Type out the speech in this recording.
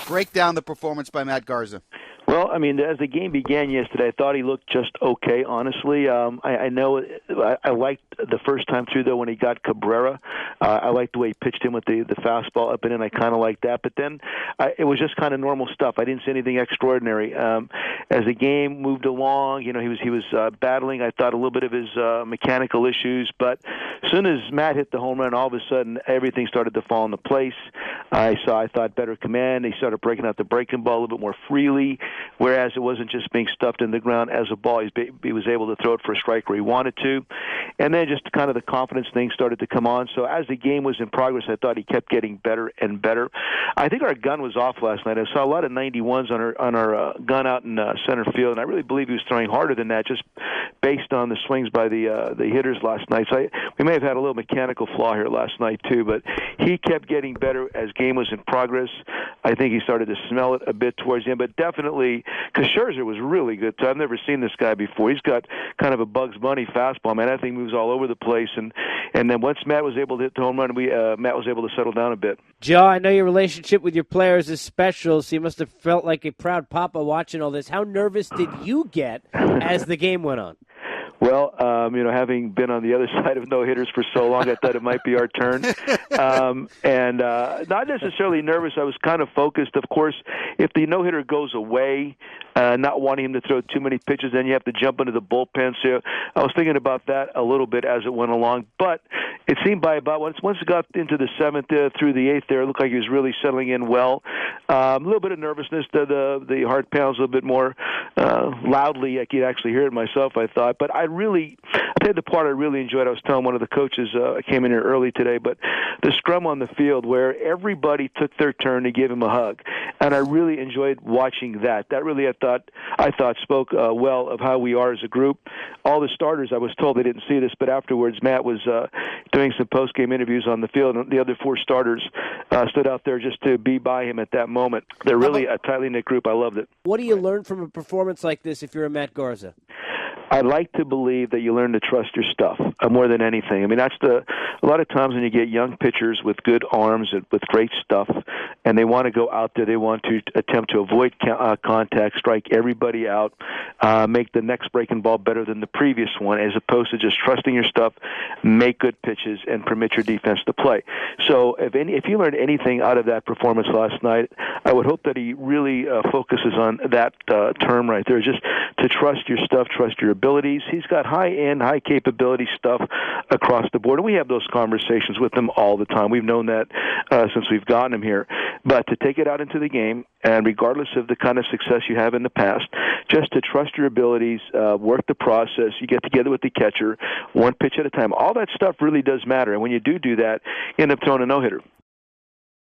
Break down the performance by Matt Garza. Well, I mean, as the game began yesterday, I thought he looked just okay, honestly. I know I liked the first time through, though, when he got Cabrera. I liked the way he pitched him with the fastball up and in. I kind of liked that. But then it was just kind of normal stuff. I didn't see anything extraordinary. As the game moved along, he was battling, I thought, a little bit of his mechanical issues. But as soon as Matt hit the home run, all of a sudden, everything started to fall into place. I thought, better command. He started breaking out the breaking ball a little bit more freely, whereas it wasn't just being stuffed in the ground as a ball. He was able to throw it for a strike where he wanted to. And then just kind of the confidence thing started to come on. So as the game was in progress, I thought he kept getting better and better. I think our gun was off last night. I saw a lot of 91s on our gun out in center field, and I really believe he was throwing harder than that just based on the swings by the hitters last night. So we may have had a little mechanical flaw here last night too, but he kept getting better as game was in progress. I think he started to smell it a bit towards the end, but definitely, because Scherzer was really good. So I've never seen this guy before. He's got kind of a Bugs Bunny fastball, man. That thing moves all over the place. And then once Matt was able to hit the home run, Matt was able to settle down a bit. Joe, I know your relationship with your players is special, so you must have felt like a proud papa watching all this. How nervous did you get as the game went on? Well, having been on the other side of no-hitters for so long, I thought it might be our turn. And not necessarily nervous. I was kind of focused. Of course, if the no-hitter goes away, not wanting him to throw too many pitches, then you have to jump into the bullpen. So I was thinking about that a little bit as it went along. But it seemed by about once it got into the seventh through the eighth there, it looked like he was really settling in well. A little bit of nervousness. The heart pounds a little bit more loudly. I could actually hear it myself, I thought. But I'll tell you the part I really enjoyed. I was telling one of the coaches, I came in here early today, but the scrum on the field where everybody took their turn to give him a hug. And I really enjoyed watching that. That really, I thought spoke well of how we are as a group. All the starters, I was told they didn't see this, but afterwards Matt was doing some post-game interviews on the field, and the other four starters stood out there just to be by him at that moment. They're really a tightly knit group. I loved it. What do you learn from a performance like this if you're a Matt Garza? I like to believe that you learn to trust your stuff more than anything. I mean, a lot of times when you get young pitchers with good arms and with great stuff, and they want to go out there, they want to attempt to avoid contact, strike everybody out, make the next breaking ball better than the previous one, as opposed to just trusting your stuff, make good pitches, and permit your defense to play. So if you learned anything out of that performance last night, I would hope that he really focuses on that term right there, just to trust your stuff, trust your abilities. He's got high-end, high-capability stuff across the board, and we have those conversations with him all the time. We've known that since we've gotten him here. But to take it out into the game, and regardless of the kind of success you have in the past, just to trust your abilities, work the process, you get together with the catcher, one pitch at a time. All that stuff really does matter, and when you do that, you end up throwing a no-hitter.